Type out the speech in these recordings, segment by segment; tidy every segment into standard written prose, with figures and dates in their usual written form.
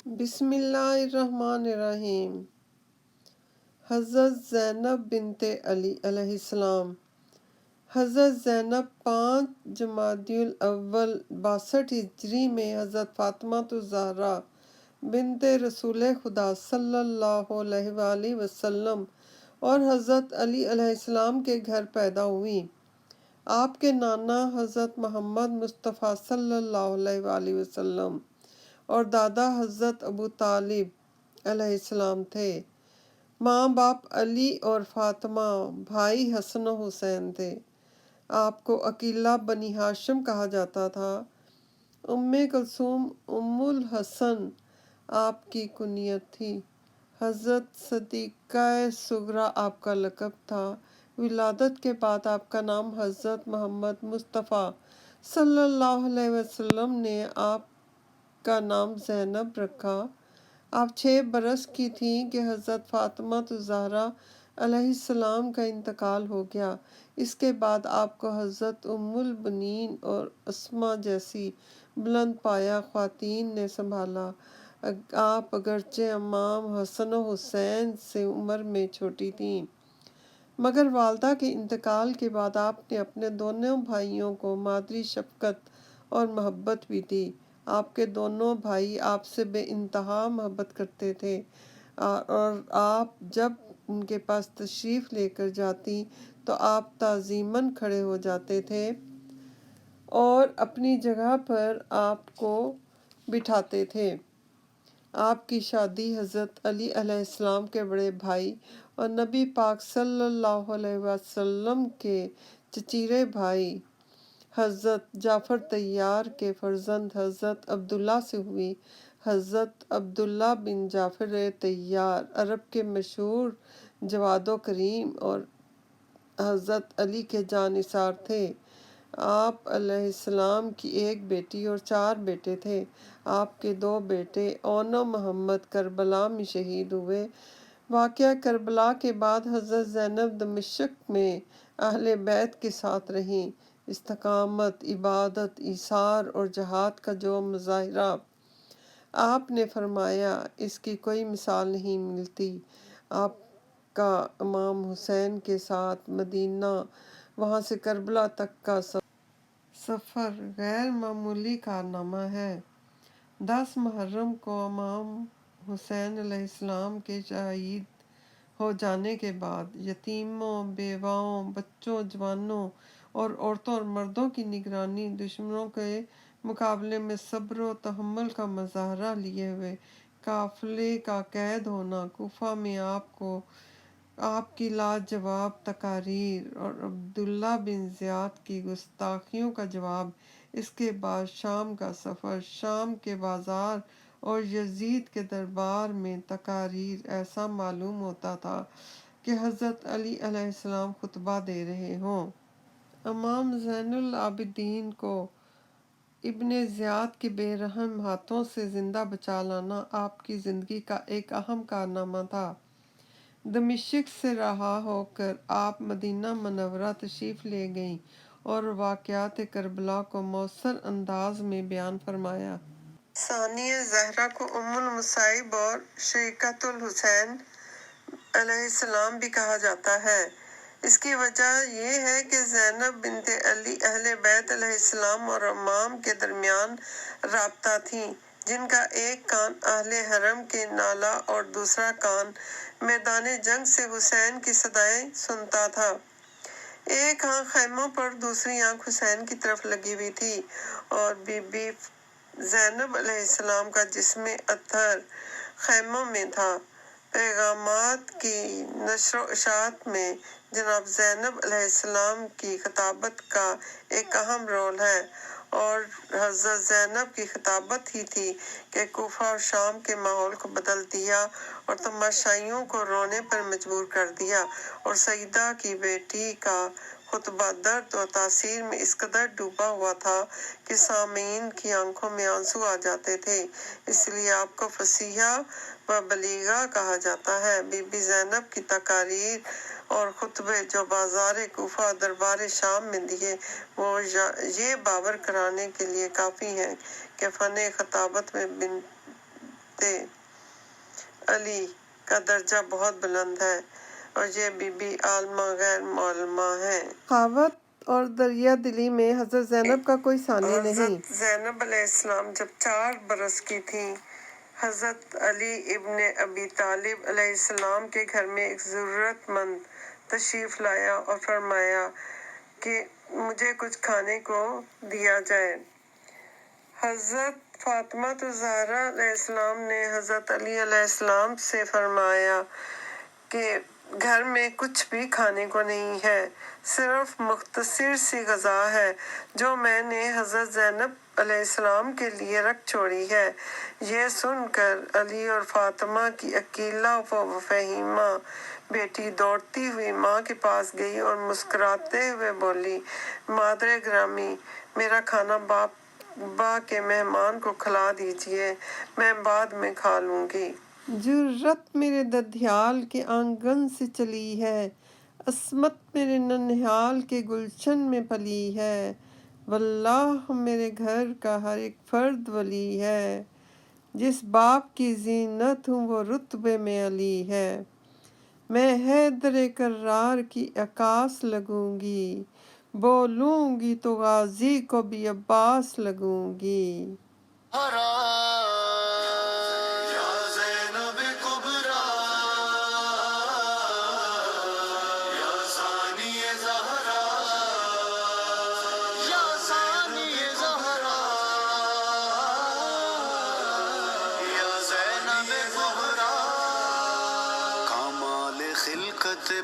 بسم اللہ الرحمن الرحیم۔ حضرت زینب بنت علی علیہ السلام۔ حضرت زینب 5 جمادی الاول 62 ہجری میں حضرت فاطمہ الزہرا بنت رسول خدا صلی اللہ علیہ وآلہ وسلم اور حضرت علی علیہ السلام کے گھر پیدا ہوئی۔ آپ کے نانا حضرت محمد مصطفیٰ صلی اللہ علیہ وآلہ وسلم اور دادا حضرت ابو طالب علیہ السلام تھے۔ ماں باپ علی اور فاطمہ، بھائی حسن و حسین تھے۔ آپ کو عقیلہ بنی ہاشم کہا جاتا تھا۔ ام کلثوم ام الحسن آپ کی کنیت تھی۔ حضرت صدیقہ صغریٰ آپ کا لقب تھا۔ ولادت کے بعد آپ کا نام حضرت محمد مصطفیٰ صلی اللہ علیہ وسلم نے آپ کا نام زینب رکھا۔ آپ 6 برس کی تھیں کہ حضرت فاطمہ الزہرا علیہ السلام کا انتقال ہو گیا۔ اس کے بعد آپ کو حضرت ام البنین اور اسماء جیسی بلند پایہ خواتین نے سنبھالا۔ آپ اگرچہ امام حسن و حسین سے عمر میں چھوٹی تھیں، مگر والدہ کے انتقال کے بعد آپ نے اپنے دونوں بھائیوں کو مادری شفقت اور محبت بھی دی۔ آپ کے دونوں بھائی آپ سے بے انتہا محبت کرتے تھے اور آپ جب ان کے پاس تشریف لے کر جاتی تو آپ تعظیماً کھڑے ہو جاتے تھے اور اپنی جگہ پر آپ کو بٹھاتے تھے۔ آپ کی شادی حضرت علی علیہ السلام کے بڑے بھائی اور نبی پاک صلی اللہ علیہ وسلم کے چچیرے بھائی حضرت جعفر طیار کے فرزند حضرت عبداللہ سے ہوئی۔ حضرت عبداللہ بن جعفر طیار عرب کے مشہور جواد و کریم اور حضرت علی کے جانثار تھے۔ آپ علیہ السلام کی 1 بیٹی اور 4 بیٹے تھے۔ آپ کے 2 بیٹے اون و محمد کربلا میں شہید ہوئے۔ واقعہ کربلا کے بعد حضرت زینب دمشق میں اہل بیت کے ساتھ رہیں۔ استقامت، عبادت، ایثار اور جہاد کا جو مظاہرہ آپ نے فرمایا، اس کی کوئی مثال نہیں ملتی۔ آپ کا امام حسین کے ساتھ مدینہ، وہاں سے کربلا تک کا سفر غیر معمولی کارنامہ ہے۔ 10 محرم کو امام حسین علیہ السلام کے شہید ہو جانے کے بعد یتیموں، بیواؤں، بچوں، جوانوں اور عورتوں اور مردوں کی نگرانی، دشمنوں کے مقابلے میں صبر و تحمل کا مظاہرہ لیے ہوئے قافلے کا قائد ہونا، کوفہ میں آپ کی لاجواب تقاریر اور عبداللہ بن زیاد کی گستاخیوں کا جواب، اس کے بعد شام کا سفر، شام کے بازار اور یزید کے دربار میں تقاریر، ایسا معلوم ہوتا تھا کہ حضرت علی علیہ السلام خطبہ دے رہے ہوں۔ امام زین العابدین کو ابن زیاد کے بے رحم ہاتھوں سے زندہ بچا لانا آپ کی زندگی کا ایک اہم کارنامہ تھا۔ دمشق سے رہا ہو کر آپ مدینہ منورہ تشریف لے گئیں اور واقعات کربلا کو مؤثر انداز میں بیان فرمایا۔ ثانیہ زہرا کو ام المصائب اور شقیقۃ الحسین علیہ السلام بھی کہا جاتا ہے۔ اس کی وجہ یہ ہے کہ زینب بنت علی اہل بیت علیہ السلام اور امام کے درمیان رابطہ تھی، جن کا ایک کان اہل حرم کے نالہ اور دوسرا کان میدان جنگ سے حسین کی صدائیں سنتا تھا۔ ایک آنکھ خیموں پر، دوسری آنکھ حسین کی طرف لگی ہوئی تھی اور بی بی زینب علیہ السلام کا جسم اطہر خیموں میں تھا۔ پیغامات کی نشر و اشاعت میں جناب زینب علیہ السلام کی خطابت کا ایک اہم رول ہے اور حضرت زینب کی خطابت ہی تھی کہ کوفہ اور شام کے ماحول کو بدل دیا اور تماشائیوں کو رونے پر مجبور کر دیا، اور سیدہ کی بیٹی کا خطبہ درد و تاثیر میں اس قدر ڈوبا ہوا تھا کہ سامعین کی آنکھوں میں آنسو آ جاتے تھے۔ اس لیے آپ کو فصیحہ و بلیغہ کہا جاتا ہے۔ بی بی زینب کی تقاریر اور خطبے جو بازار کوفہ اور دربار شام میں دیے، وہ یہ باور کرانے کے لیے کافی ہیں کہ فن خطابت میں بنت علی کا درجہ بہت بلند ہے اور یہ بی بی عالمہ غیر معلمہ ہیں۔ سخاوت اور دریا دلی میں حضرت زینب کا کوئی ثانی نہیں۔ حضرت زینب علیہ السلام جب 4 برس کی تھیں، حضرت علی ابن ابی طالب علیہ السلام کے گھر میں ایک ضرورت مند تشریف لایا اور فرمایا کہ مجھے کچھ کھانے کو دیا جائے۔ حضرت فاطمہ الزہرا علیہ السلام نے حضرت علی علیہ السلام سے فرمایا کہ گھر میں کچھ بھی کھانے کو نہیں ہے، صرف مختصر سی غذا ہے جو میں نے حضرت زینب علیہ السلام کے لیے رکھ چھوڑی ہے۔ یہ سن کر علی اور فاطمہ کی عقیلہ و فہیمہ بیٹی دوڑتی ہوئی ماں کے پاس گئی اور مسکراتے ہوئے بولی، مادر گرامی، میرا کھانا بابا کے مہمان کو کھلا دیجیے، میں بعد میں کھا لوں گی۔ جرت میرے ددھیال کے آنگن سے چلی ہے، عصمت میرے ننھیال کے گلشن میں پلی ہے، واللہ میرے گھر کا ہر ایک فرد ولی ہے، جس باپ کی زینت ہوں وہ رتبے میں علی ہے، میں حیدر کرار کی عکاس لگوں گی، بولوں گی تو غازی کو بھی عباس لگوں گی۔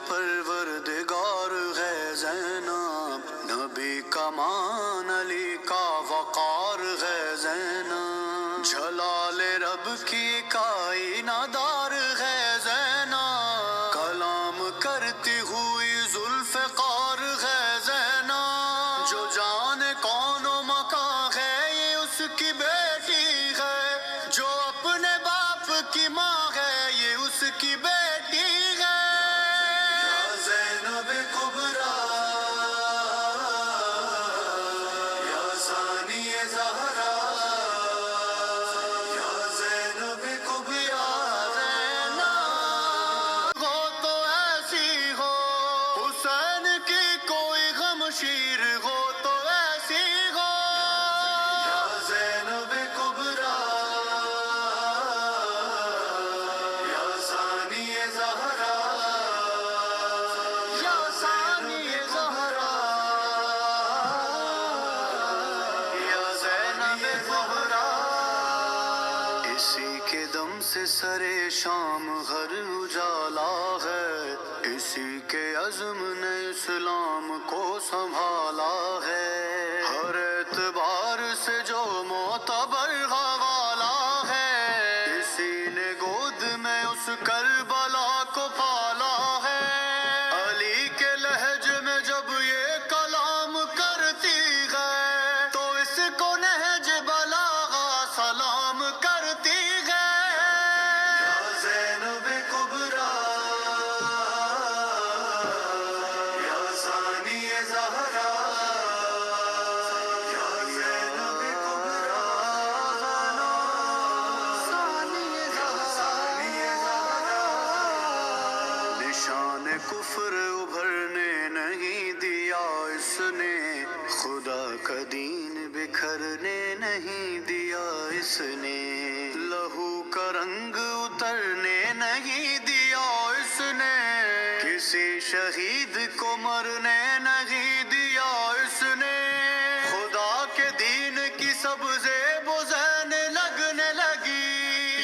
پروردگار ہے زینب، نبی کا مان علی کا وقار ہے زینب، جلال رب کی کائنہ دار ہے زینب، کلام کرتی ہوئی ذوالفقار ہے زینب، جو جان کون و مکان ہے یہ اس کی بیٹی ہے، جو اپنے باپ کی ماں ہے یہ اس کی بیٹی ہے۔ سے سرے شام ہر اجالا ہے، اسی کے عزم نے اسلام کو سنبھالا ہے، ہر اعتبار سے جو معتبر حوالہ ہے، اسی نے گود میں اس کربلا کو پالا ہے، علی کے لہجے میں جب یہ کلام کرتی ہے تو اس کو نہج بلاغہ سلام کرتی ہے۔ کفر ابھرنے نہیں دیا اس نے، خدا کا دین بکھرنے نہیں دیا اس نے، لہو کا رنگ اترنے نہیں دیا اس نے، کسی شہید کو مرنے نہیں دیا اس نے، خدا کے دین کی سب زیب و زین لگنے لگی،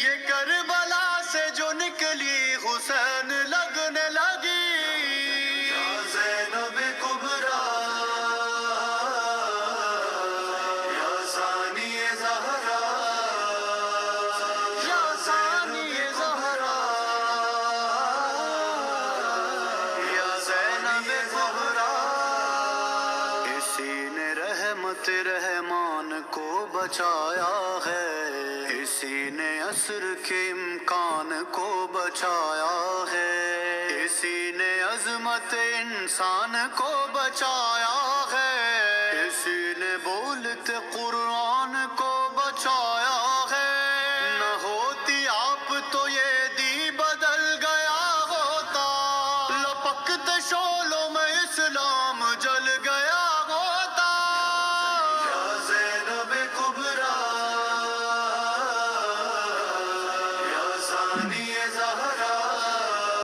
یہ کربلا سے جو نکلی حسین لگنے لگی۔ رحمان کو بچایا ہے، اسی نے عصر کے امکان کو بچایا ہے، اسی نے عظمت انسان کو بچایا ہے، اسی نے بولتے قرآن کو بچایا ہے، نہ ہوتی ثانی زہرا